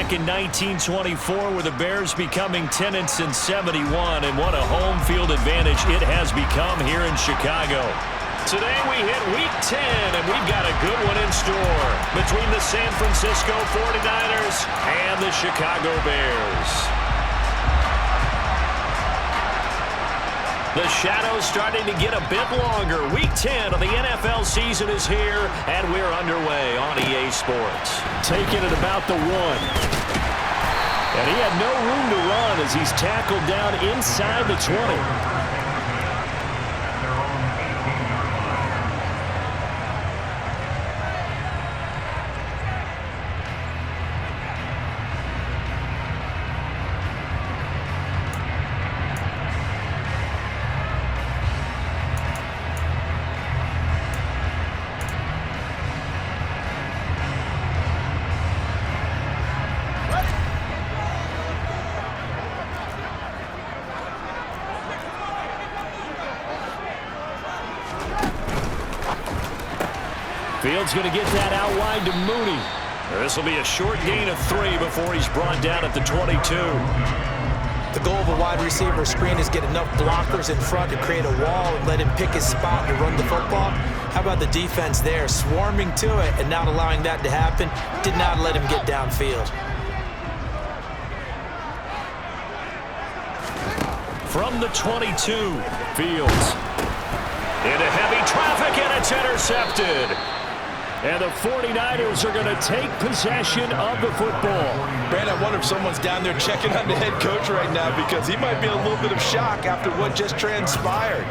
back in 1924 with the Bears becoming 10-71, and what a home field advantage it has become here in Chicago. Today we hit Week 10, and we've got a good one in store between the San Francisco 49ers and the Chicago Bears. The shadow's starting to get a bit longer. Week 10 of the NFL season is here, and we're underway on EA Sports. Taking it about the 1. And he had no room to run as he's tackled down inside the 20. Fields going to get that out wide to Mooney. This will be a short gain of 3 before he's brought down at the 22. The goal of a wide receiver screen is get enough blockers in front to create a wall and let him pick his spot to run the football. How about the defense there, swarming to it and not allowing that to happen? Did not let him get downfield. From the 22, Fields. Into heavy traffic, and it's intercepted. And the 49ers are going to take possession of the football. Brandon, I wonder if someone's down there checking on the head coach right now because he might be in a little bit of shock after what just transpired.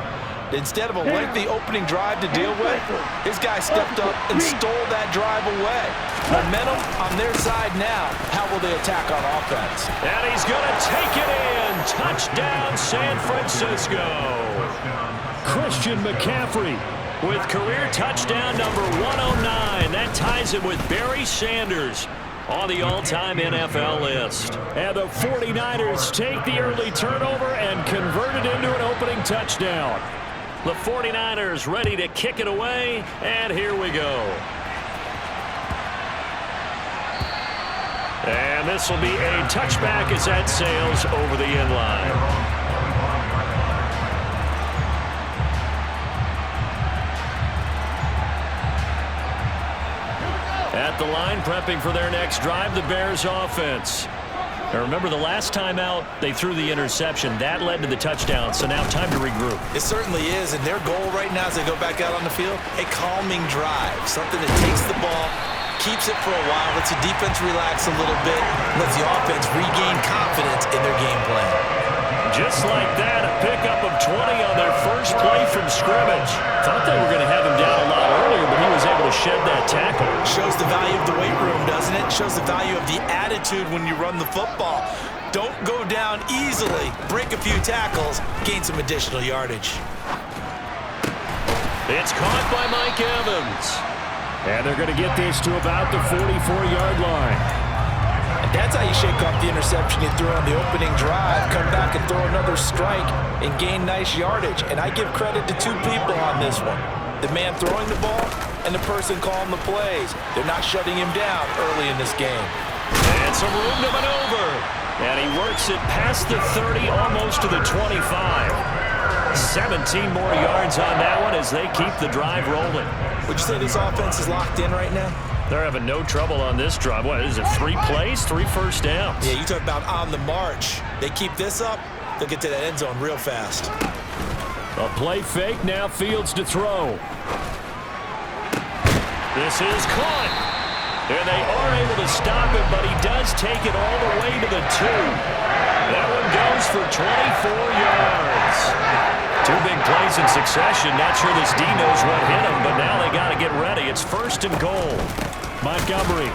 Instead of a lengthy opening drive to deal with, his guy stepped up and stole that drive away. Momentum on their side now. How will they attack on offense? And he's going to take it in. Touchdown, San Francisco. Christian McCaffrey with career touchdown number 109. That ties him with Barry Sanders on the all-time NFL list. And the 49ers take the early turnover and convert it into an opening touchdown. The 49ers ready to kick it away, and here we go. And this will be a touchback as that sails over the end line. At the line, prepping for their next drive, the Bears offense. Now remember, the last time out, they threw the interception. That led to the touchdown, so now time to regroup. It certainly is, and their goal right now as they go back out on the field, a calming drive. Something that takes the ball, keeps it for a while, lets the defense relax a little bit, lets the offense regain confidence in their game plan. Just like that, a pickup of 20 on their first play from scrimmage. Thought they were going to have him down a lot earlier, but he was able to shed that tackle. Shows the value of the weight room, doesn't it? Shows the value of the attitude when you run the football. Don't go down easily. Break a few tackles, gain some additional yardage. It's caught by Mike Evans. And they're going to get this to about the 44-yard line. That's how you shake off the interception you threw on the opening drive, come back and throw another strike and gain nice yardage. And I give credit to 2 people on this one. The man throwing the ball and the person calling the plays. They're not shutting him down early in this game. And some room to maneuver. And he works it past the 30, almost to the 25. 17 more yards on that one as they keep the drive rolling. Would you say this offense is locked in right now? They're having no trouble on this drive. What is it, 3 plays, 3 first downs? Yeah, you talk about on the march. They keep this up, they'll get to that end zone real fast. A play fake, now Fields to throw. This is caught. And they are able to stop him, but he does take it all the way to the 2. That one goes for 24 yards. 2 big plays in succession. Not sure this D knows what hit him, but now they got to get ready. It's 1st and goal. Montgomery.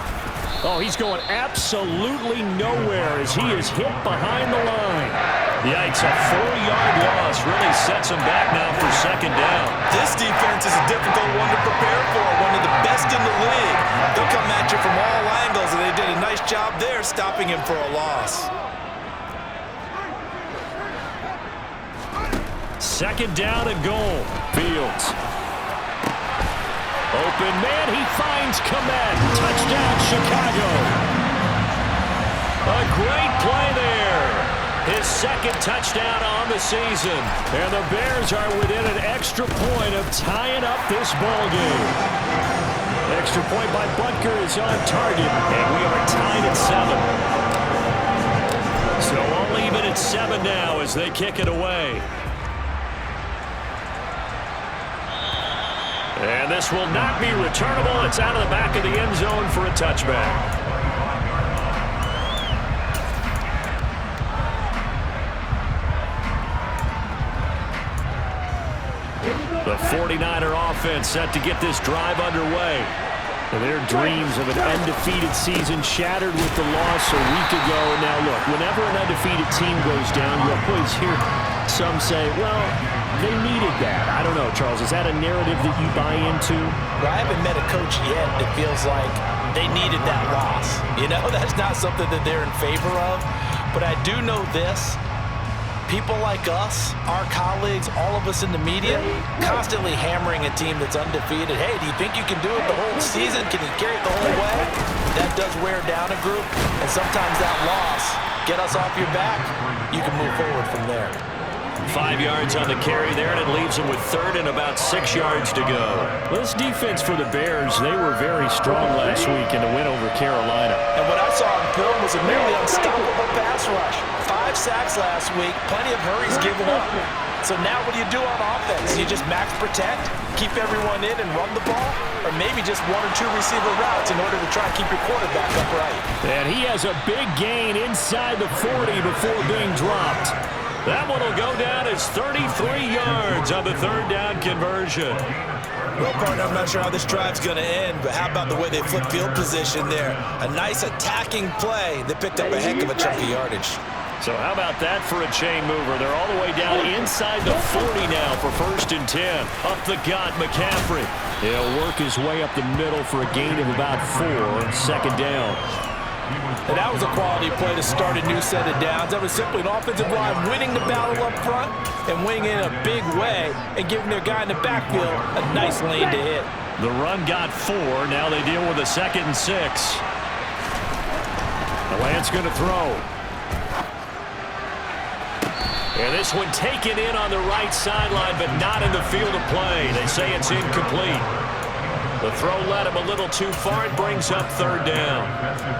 Oh, he's going absolutely nowhere as he is hit behind the line. Yikes, a 4-yard loss really sets him back now for 2nd down. This defense is a difficult one to prepare for, one of the best in the league. They'll come at you from all angles, and they did a nice job there stopping him for a loss. 2nd down and goal. Fields. Open man, he finds Komet. Touchdown, Chicago. great play there. His second touchdown on the season. And the Bears are within an extra point of tying up this ball game. Extra point by Butker is on target, and we are tied at 7. So all even at 7 now as they kick it away. And this will not be returnable. It's out of the back of the end zone for a touchback. The 49er offense set to get this drive underway. And their dreams of an undefeated season shattered with the loss a week ago. Now look, whenever an undefeated team goes down, you always hear some say, well, they needed that. I don't know, Charles. Is that a narrative that you buy into? Well, I haven't met a coach yet that feels like they needed that loss. You know, that's not something that they're in favor of. But I do know this. People like us, our colleagues, all of us in the media, constantly hammering a team that's undefeated. Hey, do you think you can do it the whole season? Can you carry it the whole way? That does wear down a group. And sometimes that loss, get us off your back, you can move forward from there. 5 yards on the carry there, and it leaves them with third and about 6 yards to go. This defense for the Bears, they were very strong last week in the win over Carolina. And what I saw on film was a nearly unstoppable pass rush. 5 sacks last week, plenty of hurries given up. So now what do you do on offense? You just max protect, keep everyone in and run the ball, or maybe just 1 or 2 receiver routes in order to try and keep your quarterback upright. And he has a big gain inside the 40 before being dropped. That one will go down as 33 yards on the third down conversion. Well, partner, I'm not sure how this drive's going to end, but how about the way they flip field position there? A nice attacking play that picked up a heck of a chunk of yardage. So how about that for a chain mover? They're all the way down inside the 40 now for 1st and 10. Up the gut, McCaffrey. He'll work his way up the middle for a gain of about 4, second down. And that was a quality play to start a new set of downs. That was simply an offensive line winning the battle up front and winning in a big way and giving their guy in the backfield a nice lane to hit. The run got 4. Now they deal with a 2nd and 6. Lance going to throw. And this one taken in on the right sideline, but not in the field of play. They say it's incomplete. The throw led him a little too far. It brings up 3rd down.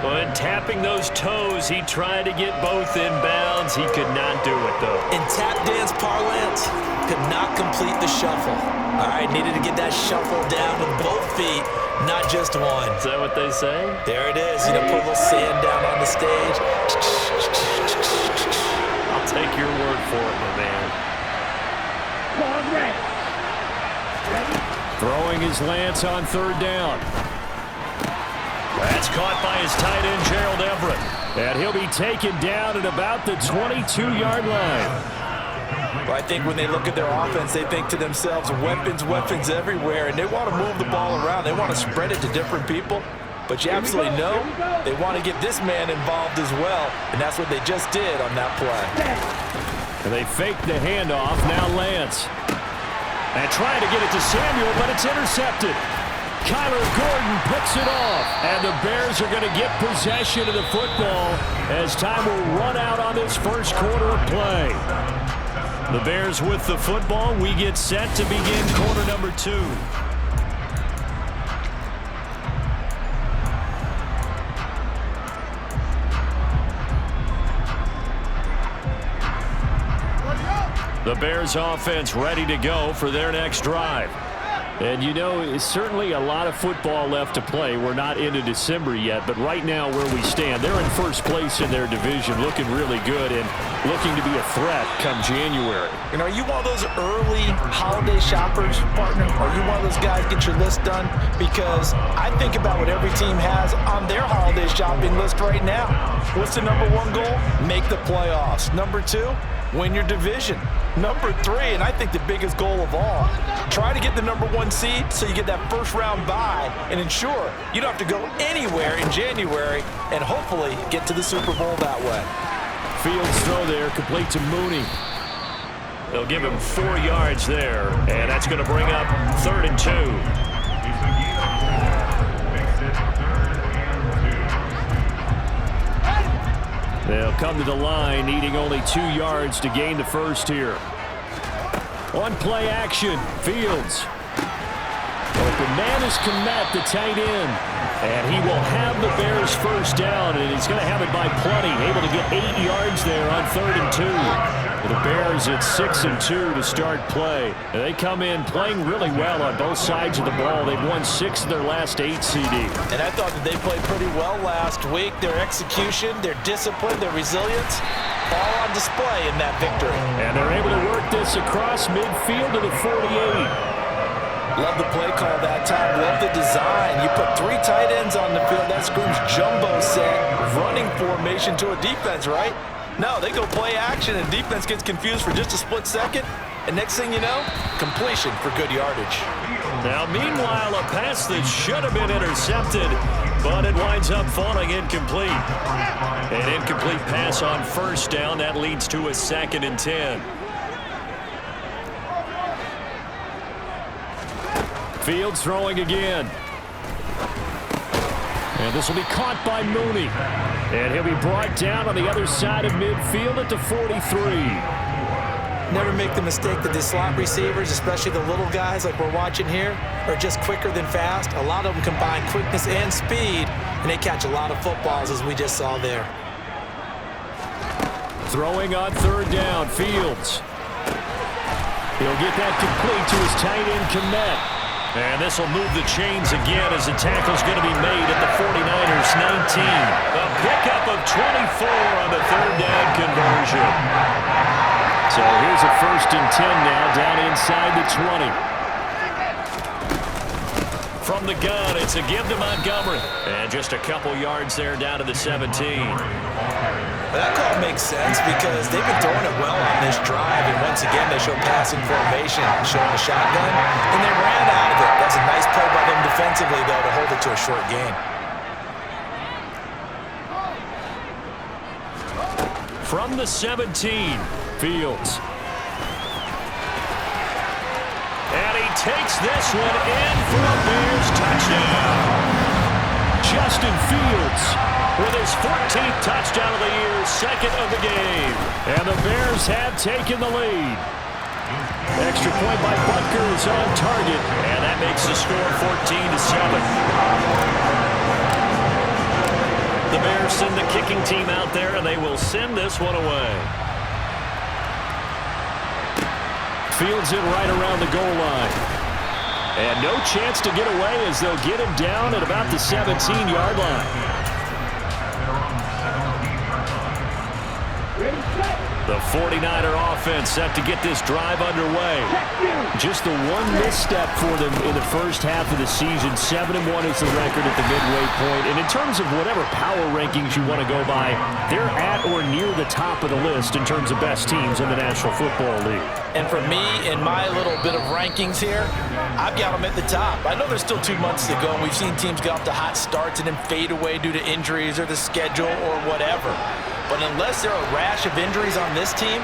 But tapping those toes, he tried to get both in bounds. He could not do it, though. In tap dance parlance, could not complete the shuffle. All right, needed to get that shuffle down with both feet, not just one. Is that what they say? There it is. You know, put a little sand down on the stage. I'll take your word for it, my man. Throwing his Lance on 3rd down. That's caught by his tight end, Gerald Everett. And he'll be taken down at about the 22-yard line. Well, I think when they look at their offense, they think to themselves, weapons, weapons everywhere, and they want to move the ball around. They want to spread it to different people. But you absolutely know they want to get this man involved as well, and that's what they just did on that play. And they faked the handoff. Now Lance. And trying to get it to Samuel, but it's intercepted. Kyler Gordon picks it off. And the Bears are going to get possession of the football as time will run out on this first quarter of play. The Bears with the football. We get set to begin quarter number 2. The Bears offense ready to go for their next drive. And you know, it's certainly a lot of football left to play. We're not into December yet, but right now where we stand, they're in first place in their division, looking really good and looking to be a threat come January. And are you one of those early holiday shoppers, partner? Are you one of those guys get your list done? Because I think about what every team has on their holiday shopping list right now. What's the number 1 goal? Make the playoffs. Number 2, win your division. Number 3, and I think the biggest goal of all, try to get the number 1 seed so you get that first round bye and ensure you don't have to go anywhere in January and hopefully get to the Super Bowl that way. Fields throw there, complete to Mooney. They'll give him 4 yards there, and that's going to bring up 3rd and 2. They'll come to the line, needing only 2 yards to gain the first here. On play action, Fields. Open man is Kmet, the tight end. And he will have the Bears first down, and he's going to have it by plenty. Able to get 8 yards there on 3rd and 2. The Bears at 6-2 to start play. And they come in playing really well on both sides of the ball. They've won 6 of their last 8 CD. And I thought that they played pretty well last week. Their execution, their discipline, their resilience, all on display in that victory. And they're able to work this across midfield to the 48. Love the play call that time. Love the design. You put 3 tight ends on the field. That screams jumbo set, running formation to a defense, right? No, they go play action, and defense gets confused for just a split second. And next thing you know, completion for good yardage. Now, meanwhile, a pass that should have been intercepted, but it winds up falling incomplete. An incomplete pass on first down. That leads to a 2nd and 10. Fields throwing again. And this will be caught by Mooney. And he'll be brought down on the other side of midfield at the 43. Never make the mistake that the slot receivers, especially the little guys like we're watching here, are just quicker than fast. A lot of them combine quickness and speed, and they catch a lot of footballs, as we just saw there. Throwing on 3rd down, Fields. He'll get that complete to his tight end, Kmet. And this will move the chains again as the tackle's going to be made at the 49ers 19. A pickup of 24 on the 3rd down conversion. So here's a 1st and 10 now down inside the 20. From the gun, it's a give to Montgomery. And just a couple yards there down to the 17. That call makes sense because they've been throwing it well on this drive, and once again they show passing formation, showing the shotgun, and they ran out of it. That's a nice play by them defensively, though, to hold it to a short gain. From the 17, Fields. And he takes this one in for a Bears touchdown. Justin Fields with his 14th touchdown of the year, 2nd of the game. And the Bears have taken the lead. Extra point by Butker is on target, and that makes the score 14-7. The Bears send the kicking team out there, and they will send this one away. Fields in right around the goal line. And no chance to get away as they'll get him down at about the 17-yard line. The 49er offense set to get this drive underway. Just the one misstep for them in the first half of the season. 7-1 is the record at the midway point. And in terms of whatever power rankings you want to go by, they're at or near the top of the list in terms of best teams in the National Football League. And for me, in my little bit of rankings here, I've got them at the top. I know there's still 2 months to go, and we've seen teams get off to hot starts and then fade away due to injuries or the schedule or whatever. But unless there are a rash of injuries on this team,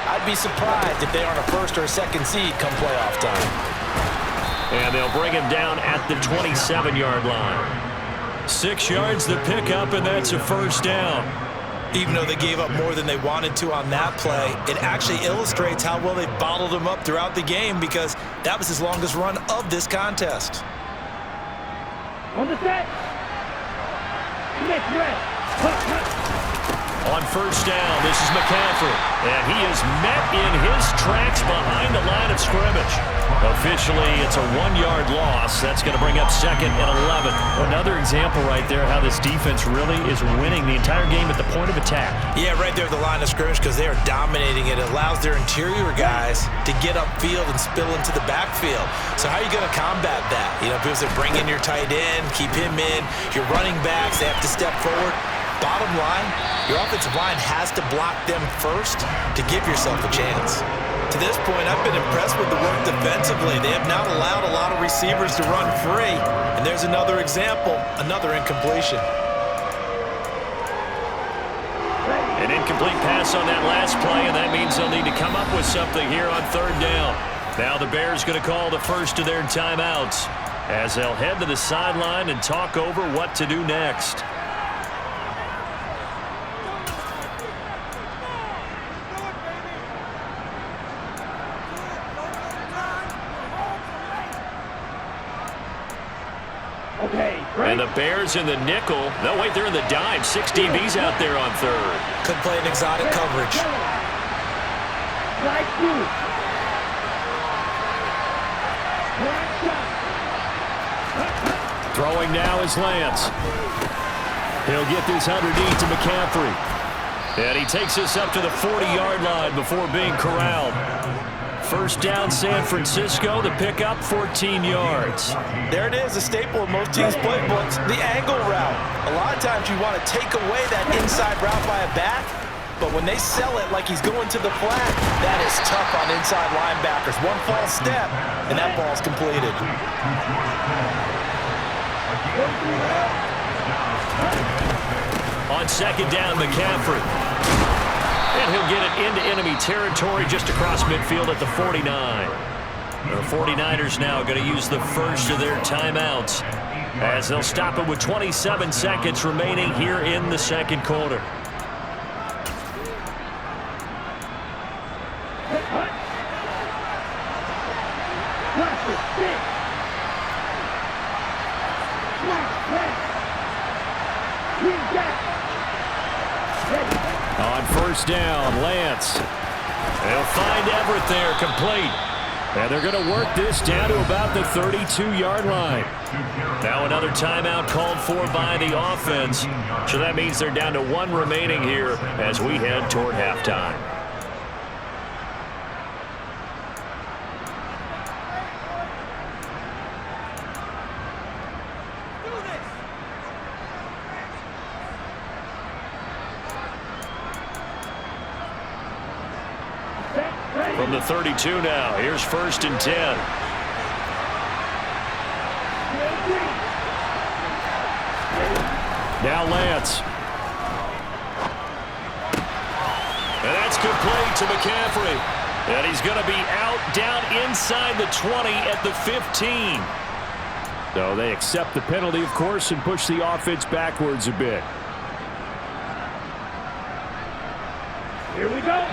I'd be surprised if they aren't a 1st or a 2nd seed come playoff time. And they'll bring him down at the 27-yard line. 6 yards the pickup, and that's a 1st down. Even though they gave up more than they wanted to on that play, it actually illustrates how well they bottled him up throughout the game because that was his longest run of this contest. On the set. Next red. On 1st down, this is McCaffrey. And he is met in his tracks behind the line of scrimmage. Officially, it's a 1-yard loss. That's going to bring up 2nd and 11. Another example right there how this defense really is winning the entire game at the point of attack. Yeah, right there at the line of scrimmage because they are dominating it. It allows their interior guys to get upfield and spill into the backfield. So how are you going to combat that? You know, because they bring in your tight end, keep him in. Your running backs, they have to step forward. Bottom line, your offensive line has to block them first to give yourself a chance. To this point, I've been impressed with the work defensively. They have not allowed a lot of receivers to run free. And there's another example, another incompletion. An incomplete pass on that last play, and that means they'll need to come up with something here on 3rd down. Now the Bears going to call the first of their timeouts as they'll head to the sideline and talk over what to do next. And the Bears in the nickel. No, wait, they're in the dime. 6 DBs out there on third. Could play an exotic coverage. Throwing now is Lance. He'll get this underneath to McCaffrey. And he takes us up to the 40-yard line before being corralled. First down, San Francisco. The pickup, 14 yards. There it is, a staple of most teams' playbooks, the angle route. A lot of times you want to take away that inside route by a back, but when they sell it like he's going to the flat, that is tough on inside linebackers. One false step, and that ball's completed. On second down, McCaffrey. And he'll get it into enemy territory just across midfield at the 49. The 49ers now going to use the first of their timeouts as they'll stop it with 27 seconds remaining here in the second quarter. On first down, Lance. They'll find Everett there, complete. And they're going to work this down to about the 32-yard line. Now another timeout called for by the offense. So that means they're down to 1 remaining here as we head toward halftime. From the 32 now, here's first and 10. Now Lance. And that's complete to McCaffrey. And he's going to be out down inside the 20 at the 15. So they accept the penalty, of course, and push the offense backwards a bit. Here we go.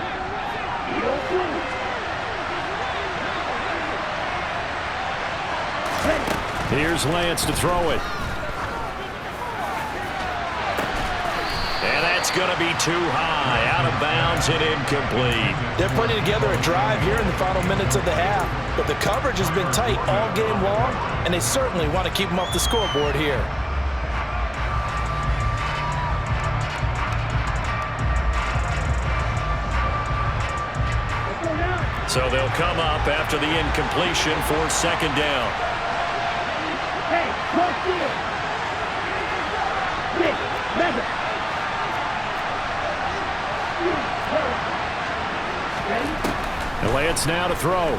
Here's Lance to throw it. And that's going to be too high. Out of bounds and incomplete. They're putting together a drive here in the final minutes of the half, but the coverage has been tight all game long, and they certainly want to keep them off the scoreboard here. So they'll come up after the incompletion for second down. Hey, close field. Nick, Mega. And Lance now to throw.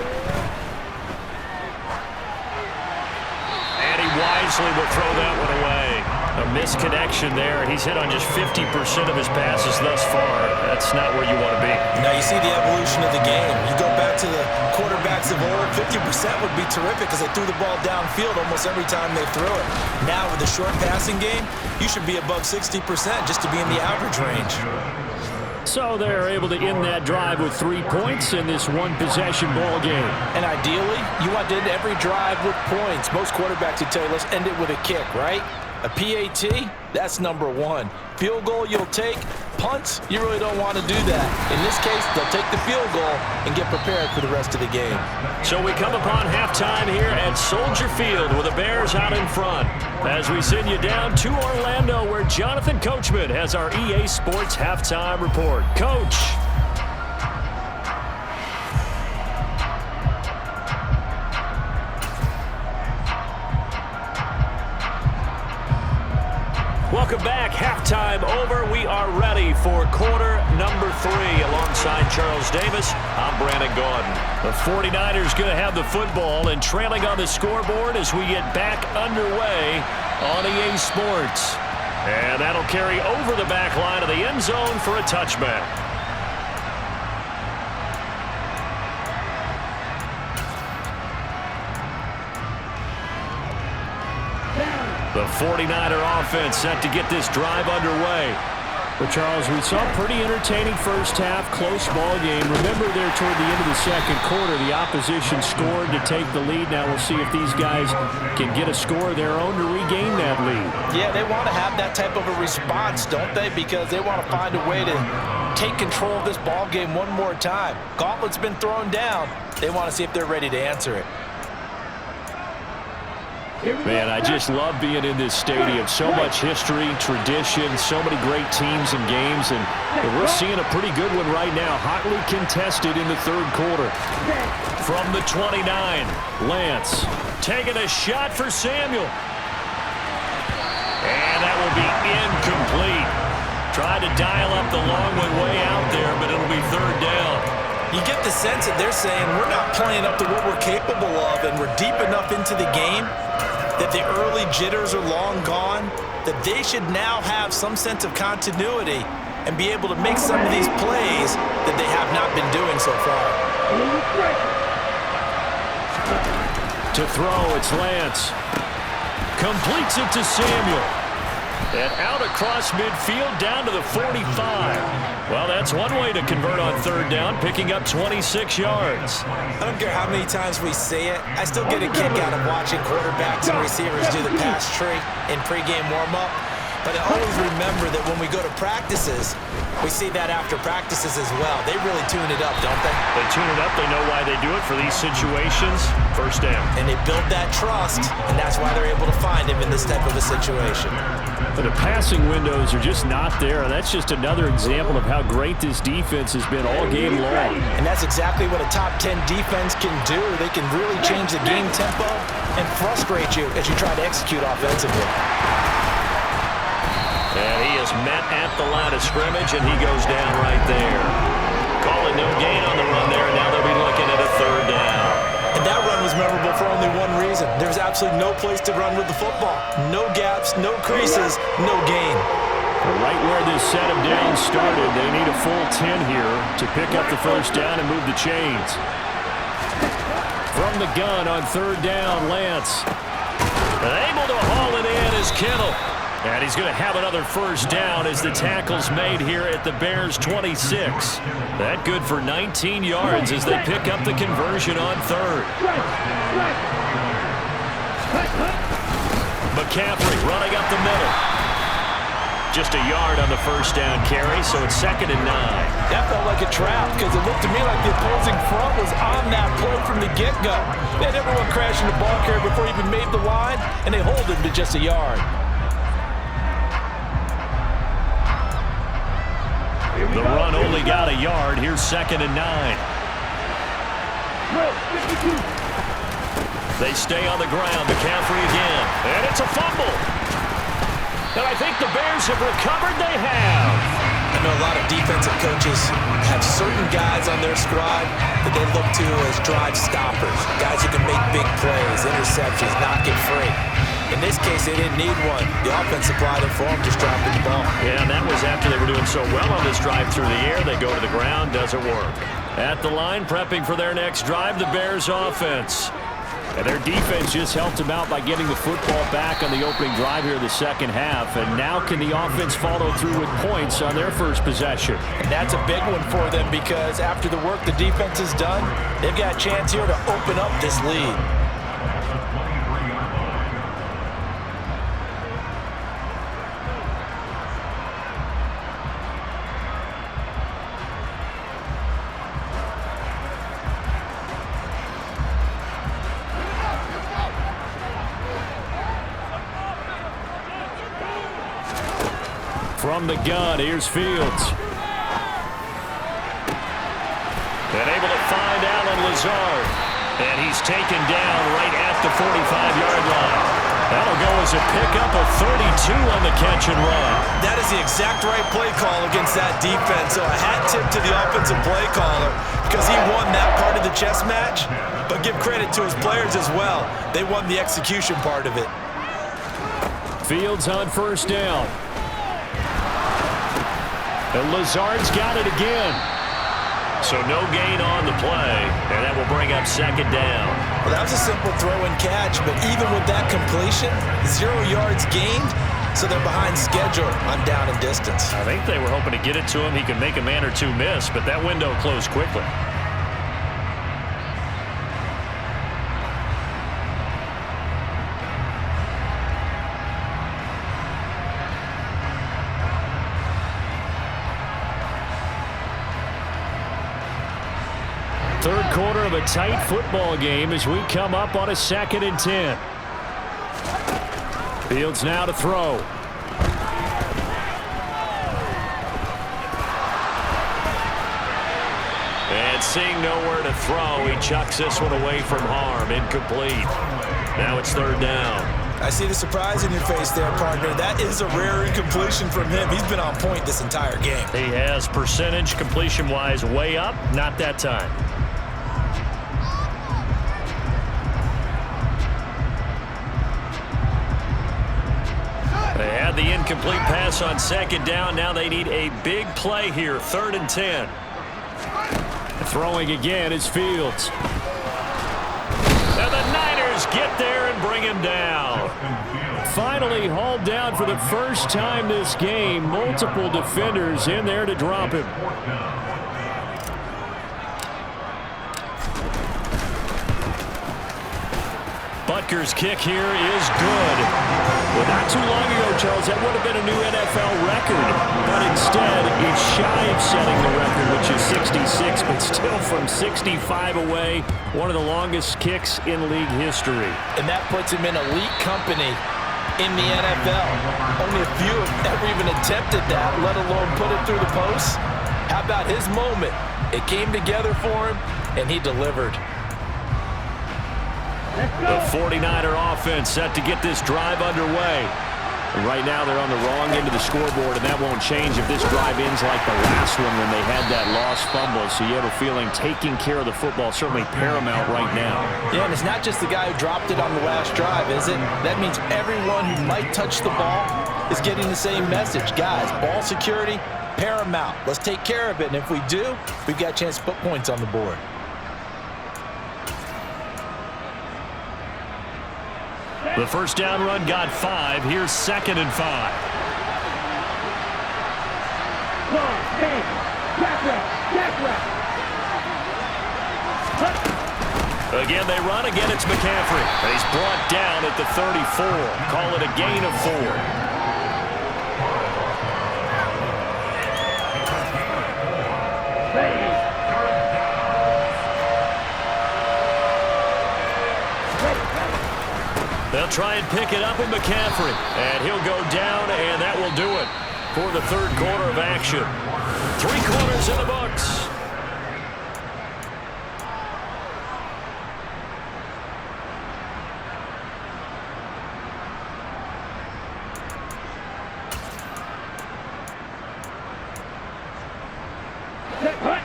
And he wisely will throw that one away. A misconnection there. He's hit on just 50% of his passes thus far. That's not where you want to be. Now you see the evolution of the game. You go back to the quarterbacks of old, 50% would be terrific because they threw the ball downfield almost every time they threw it. Now with the short passing game, you should be above 60% just to be in the average range. So they're able to end that drive with 3 points in this one-possession ball game. And ideally, you want to end every drive with points. Most quarterbacks would tell you, let's end it with a kick, right? A PAT, that's number 1. Field goal you'll take. Punts, you really don't want to do that. In this case, they'll take the field goal and get prepared for the rest of the game. So we come upon halftime here at Soldier Field with the Bears out in front. As we send you down to Orlando where Jonathan Coachman has our EA Sports Halftime Report. Coach. Welcome back. Halftime over. We are ready for quarter number 3. Alongside Charles Davis, I'm Brandon Gaudin. The 49ers going to have the football and trailing on the scoreboard as we get back underway on EA Sports. And that'll carry over the back line of the end zone for a touchback. The 49er offense set to get this drive underway. Well, Charles, we saw a pretty entertaining first half, close ball game. Remember there toward the end of the second quarter, the opposition scored to take the lead. Now we'll see if these guys can get a score of their own to regain that lead. Yeah, they want to have that type of a response, don't they? Because they want to find a way to take control of this ball game one more time. Gauntlet's been thrown down. They want to see if they're ready to answer it. Man, I just love being in this stadium. So much history, tradition, so many great teams and games, and we're seeing a pretty good one right now. Hotly contested in the third quarter. From the 29, Lance taking a shot for Samuel. And that will be incomplete. Tried to dial up the long one way out there, but it'll be third down. You get the sense that they're saying we're not playing up to what we're capable of, and we're deep enough into the game that the early jitters are long gone, that they should now have some sense of continuity and be able to make some of these plays that they have not been doing so far. To throw, it's Lance. Completes it to Samuel. And out across midfield down to the 45. Well, that's one way to convert on third down, picking up 26 yards. I don't care how many times we say it. I still get a kick out of watching quarterbacks and receivers do the pass tree in pregame warm-up. But I always remember that when we go to practices, we see that after practices as well. They really tune it up, don't they? They tune it up. They know why they do it for these situations. First down. And they build that trust, and that's why they're able to find him in this type of a situation. But the passing windows are just not there. That's just another example of how great this defense has been all game long. And that's exactly what a top 10 defense can do. They can really change the game tempo and frustrate you as you try to execute offensively. And he is met at the line of scrimmage, and he goes down right there. Calling no gain on the run there, and now they'll be looking at a third down. And that run was memorable for only one reason. There's absolutely no place to run with the football. No gaps, no creases, no gain. Right where this set of downs started, they need a full 10 here to pick up the first down and move the chains. From the gun on third down, Lance. Able to haul it in is Kittle. And he's going to have another first down as the tackle's made here at the Bears' 26. That good for 19 yards as they pick up the conversion on third. McCaffrey running up the middle. Just a yard on the first down carry, so it's 2nd and 9. That felt like a trap because it looked to me like the opposing front was on that play from the get-go. They had everyone crashing the ball carrier before he even made the line, and they hold him to just a yard. The run only got a yard. Here's 2nd and 9. They stay on the ground. McCaffrey again. And it's a fumble. And I think the Bears have recovered. They have. I know a lot of defensive coaches have certain guys on their squad that they look to as drive stoppers, guys who can make big plays, interceptions, knock it free. In this case, they didn't need one. The offense supplied it for them, just dropping the ball. Yeah, and that was after they were doing so well on this drive through the air. They go to the ground, doesn't work. At the line, prepping for their next drive, the Bears offense. And their defense just helped them out by getting the football back on the opening drive here in the second half. And now can the offense follow through with points on their first possession? And that's a big one for them because after the work the defense has done, they've got a chance here to open up this lead. From the gun, here's Fields. And able to find Allen Lazard. And he's taken down right at the 45-yard line. That'll go as a pickup of 32 on the catch and run. That is the exact right play call against that defense. So a hat tip to the offensive play caller because he won that part of the chess match. But give credit to his players as well. They won the execution part of it. Fields on first down. And Lazard's got it again. So no gain on the play, and that will bring up 2nd down. Well, that was a simple throw and catch, but even with that completion, 0 yards gained, so they're behind schedule on down and distance. I think they were hoping to get it to him. He could make a man or two miss, but that window closed quickly. Third quarter of a tight football game as we come up on a 2nd and 10. Fields now to throw. And seeing nowhere to throw, he chucks this one away from harm. Incomplete. Now it's 3rd down. I see the surprise in your face there, partner. That is a rare incompletion from him. He's been on point this entire game. He has percentage completion-wise way up. Not that time. They had the incomplete pass on 2nd down. Now they need a big play here. 3rd and 10. Throwing again is Fields. And the Niners get there and bring him down. Finally hauled down for the first time this game. Multiple defenders in there to drop him. Butker's kick here is good. Well, not too long ago, Charles, that would have been a new NFL record. But instead, it's shy of setting the record, which is 66, but still from 65 away, one of the longest kicks in league history. And that puts him in elite company in the NFL. Only a few have ever even attempted that, let alone put it through the post. How about his moment? It came together for him, and he delivered. The 49er offense set to get this drive underway. And right now they're on the wrong end of the scoreboard, and that won't change if this drive ends like the last one when they had that lost fumble. So you have a feeling taking care of the football certainly paramount right now. Yeah, and it's not just the guy who dropped it on the last drive, is it? That means everyone who might touch the ball is getting the same message. Guys, ball security, paramount. Let's take care of it, and if we do, we've got a chance to put points on the board. The first down run got 5. Here's 2nd and 5. Again, they run. Again, it's McCaffrey. And he's brought down at the 34. Call it a gain of 4. They'll try and pick it up with McCaffrey. And he'll go down, and that will do it for the third quarter of action. 3 quarters in the books.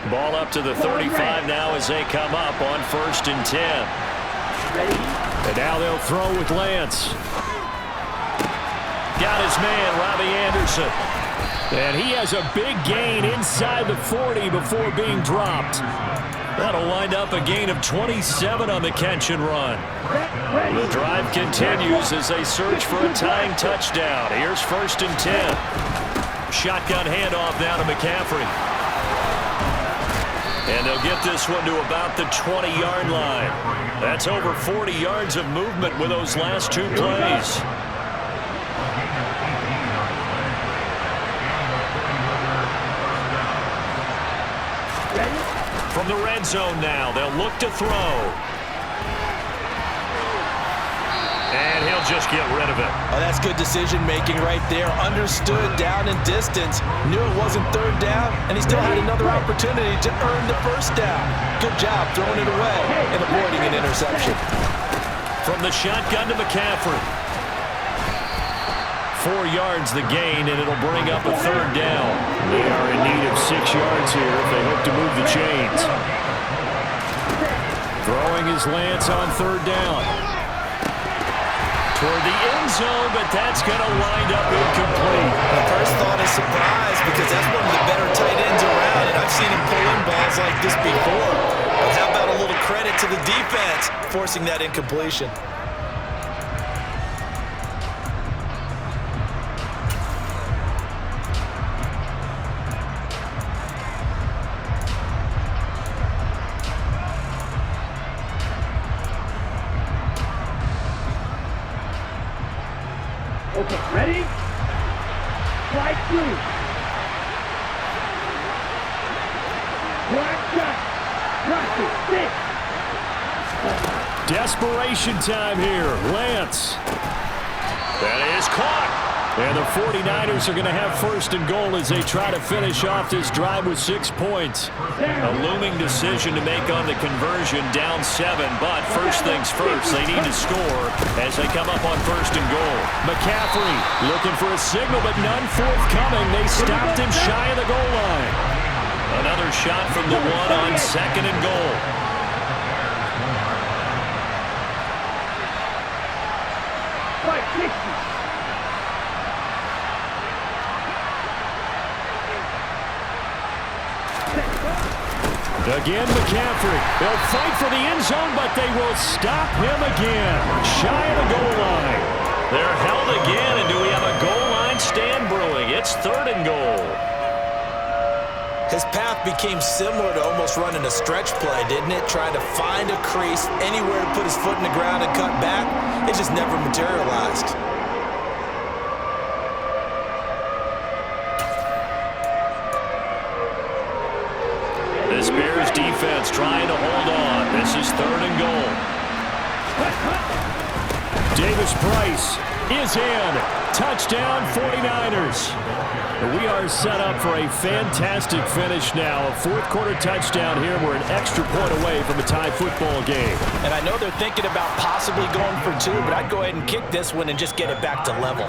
Ball up to the 35 now as they come up on 1st and 10. And now they'll throw with Lance. Got his man, Robbie Anderson. And he has a big gain inside the 40 before being dropped. That'll wind up a gain of 27 on the catch and run. The drive continues as they search for a tying touchdown. Here's 1st and 10. Shotgun handoff now to McCaffrey. And they'll get this one to about the 20-yard line. That's over 40 yards of movement with those last 2 plays. From the red zone now, they'll look to throw. And he'll just get rid of it. Oh, that's good decision-making right there. Understood down and distance. Knew it wasn't 3rd down, and he still had another opportunity to earn the 1st down. Good job throwing it away and avoiding an interception. From the shotgun to McCaffrey. 4 yards the gain, and it'll bring up a 3rd down. They are in need of 6 yards here if they hope to move the chains. Throwing is Lance on 3rd down. Toward the end zone, but that's going to wind up incomplete. The first thought is surprise because that's one of the better tight ends around, and I've seen him pull in balls like this before. But how about a little credit to the defense forcing that incompletion? Desperation time here. Lance. That is caught. And the 49ers are going to have first and goal as they try to finish off this drive with 6 points. A looming decision to make on the conversion, down 7. But first things first, they need to score as they come up on first and goal. McCaffrey looking for a signal, but none forthcoming. They stopped him shy of the goal line. Another shot from the one on second and goal. Again, McCaffrey. They'll fight for the end zone, but they will stop him again. Shy of the goal line. They're held again, and do we have a goal line stand brewing? It's third and goal. His path became similar to almost running a stretch play, didn't it? Trying to find a crease, anywhere to put his foot in the ground and cut back. It just never materialized. This Bears defense trying to hold on. This is third and goal. Davis Price is in. Touchdown 49ers. We are set up for a fantastic finish now. A fourth-quarter touchdown here. We're an extra point away from a tie football game. And I know they're thinking about possibly going for 2, but I'd go ahead and kick this one and just get it back to level.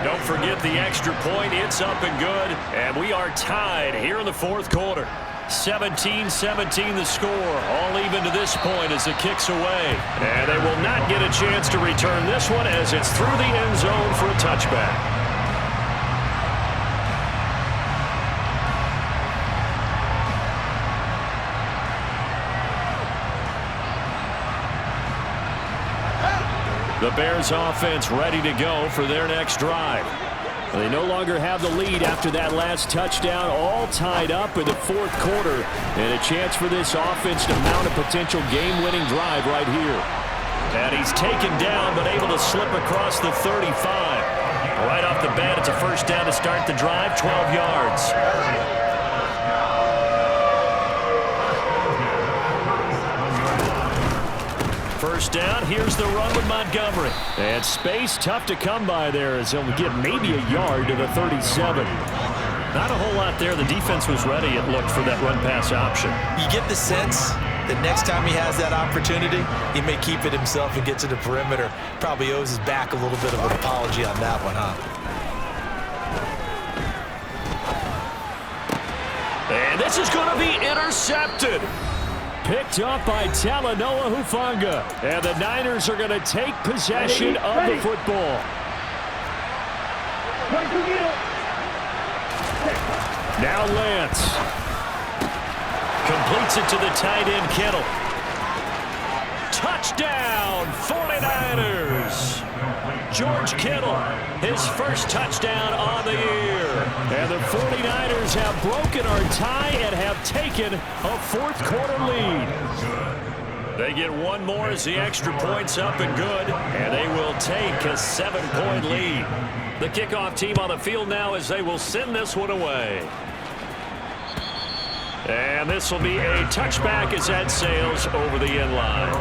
Don't forget the extra point. It's up and good. And we are tied here in the fourth quarter. 17-17 the score. All even to this point as the kick's away. And they will not get a chance to return this one as it's through the end zone for a touchback. The Bears offense ready to go for their next drive. They no longer have the lead after that last touchdown, all tied up in the fourth quarter, and a chance for this offense to mount a potential game-winning drive right here. And he's taken down, but able to slip across the 35. Right off the bat, it's a first down to start the drive, 12 yards. First down, here's the run with Montgomery. And space tough to come by there as he'll get maybe a yard to the 37. Not a whole lot there. The defense was ready, it looked, for that run-pass option. You get the sense that next time he has that opportunity, he may keep it himself and get to the perimeter. Probably owes his back a little bit of an apology on that one, huh? And this is going to be intercepted. Picked up by Talanoa Hufanga. And the Niners are going to take possession of the football. Now Lance. Completes it to the tight end, Kittle. Touchdown, 49ers. George Kittle, his first touchdown on the year. And the 49ers have broken our tie and have taken a fourth-quarter lead. They get one more as the extra point's up and good, and they will take a 7-point lead. The kickoff team on the field now as they will send this one away. And this will be a touchback as that sails over the end line.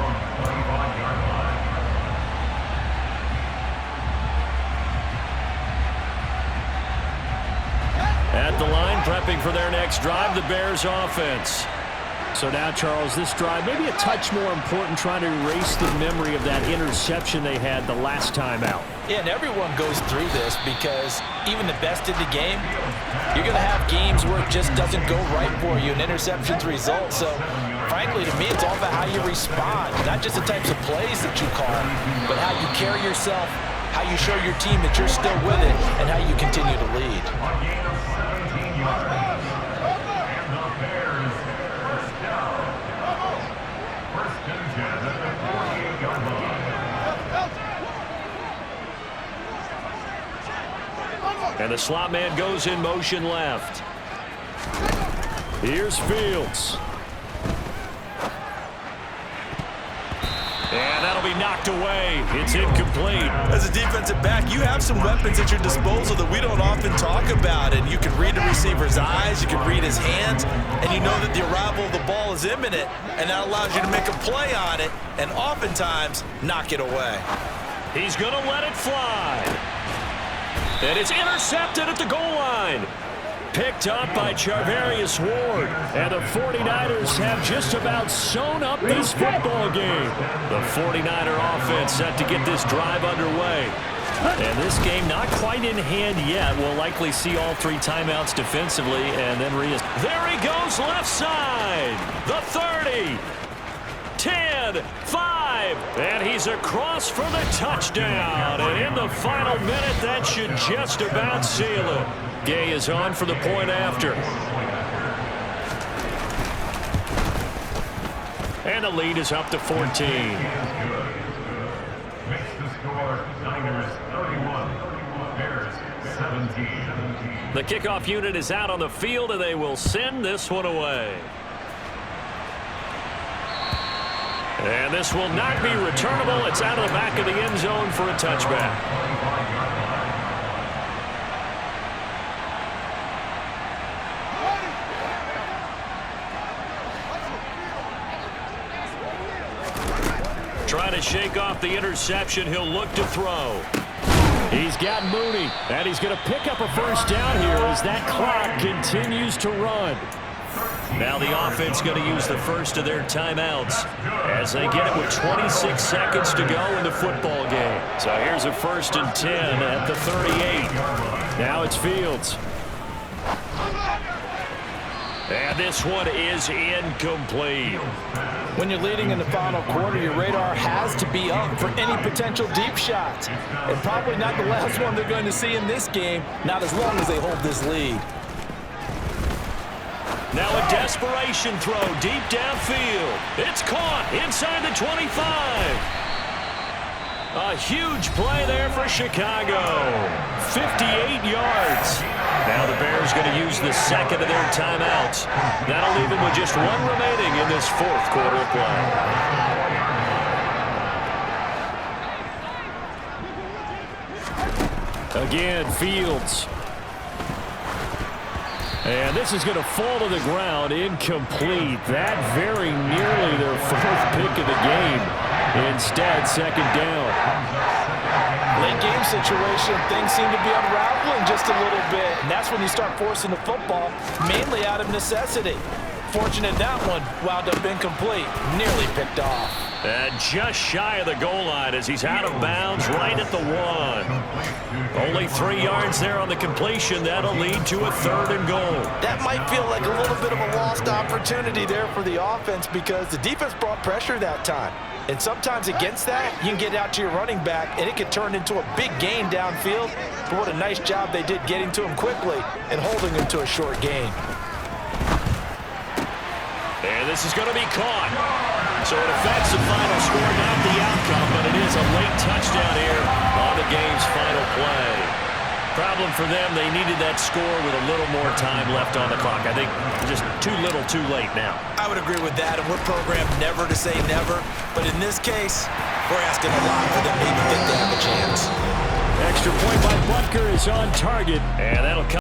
At the line, prepping for their next drive, the Bears offense. So now, Charles, this drive maybe a touch more important, trying to erase the memory of that interception they had the last time out. Yeah, and everyone goes through this because even the best in the game, you're going to have games where it just doesn't go right for you, and interceptions result. So, frankly, to me, it's all about how you respond, not just the types of plays that you call, but how you carry yourself, how you show your team that you're still with it, and how you continue to lead. And the slot man goes in motion left. Here's Fields. And that'll be be knocked away. It's incomplete. As a defensive back, you have some weapons at your disposal that we don't often talk about. And you can read the receiver's eyes, you can read his hands, and you know that the arrival of the ball is imminent, and that allows you to make a play on it and oftentimes knock it away. He's going to let it fly. And it's intercepted at the goal line. Picked up by Charvarius Ward. And the 49ers have just about sewn up this football game. The 49er offense set to get this drive underway. And this game not quite in hand yet. We'll likely see all 3 timeouts defensively and then there he goes left side. The 30. 10, 5, and he's across for the touchdown. And in the final minute, that should just about seal it. Gay is on for the point after. And the lead is up to 14. Makes the score Niners 31, Bears 17. The kickoff unit is out on the field, and they will send this one away. And this will not be returnable. It's out of the back of the end zone for a touchback. Trying to shake off the interception. He'll look to throw. He's got Mooney, and he's going to pick up a first down here as that clock continues to run. Now the offense going to use the first of their timeouts as they get it with 26 seconds to go in the football game. So here's a 1st and 10 at the 38. Now it's Fields. And this one is incomplete. When you're leading in the final quarter, your radar has to be up for any potential deep shots. And probably not the last one they're going to see in this game, not as long as they hold this lead. Now a desperation throw deep downfield. It's caught inside the 25. A huge play there for Chicago. 58 yards. Now the Bears going to use the second of their timeouts. That'll leave them with just 1 remaining in this 4th quarter of play. Again, Fields. And this is going to fall to the ground, incomplete. That very nearly their 4th pick of the game. Instead, 2nd down. Late game situation, things seem to be unraveling just a little bit. And that's when you start forcing the football, mainly out of necessity. Fortunate that one wound up incomplete, nearly picked off. And just shy of the goal line as he's out of bounds right at the 1. Only 3 yards there on the completion. That'll lead to a 3rd and goal. That might feel like a little bit of a lost opportunity there for the offense because the defense brought pressure that time. And sometimes against that, you can get out to your running back, and it can turn into a big gain downfield. But what a nice job they did getting to him quickly and holding him to a short gain. And this is going to be caught. So it affects the final score, not the outcome, but it is a late touchdown here on the game's final play. Problem for them, they needed that score with a little more time left on the clock. I think just too little, too late now. I would agree with that, and we're programmed never to say never. But in this case, we're asking a lot for them to even think they have a chance. Extra point by Butker is on target, and that'll come.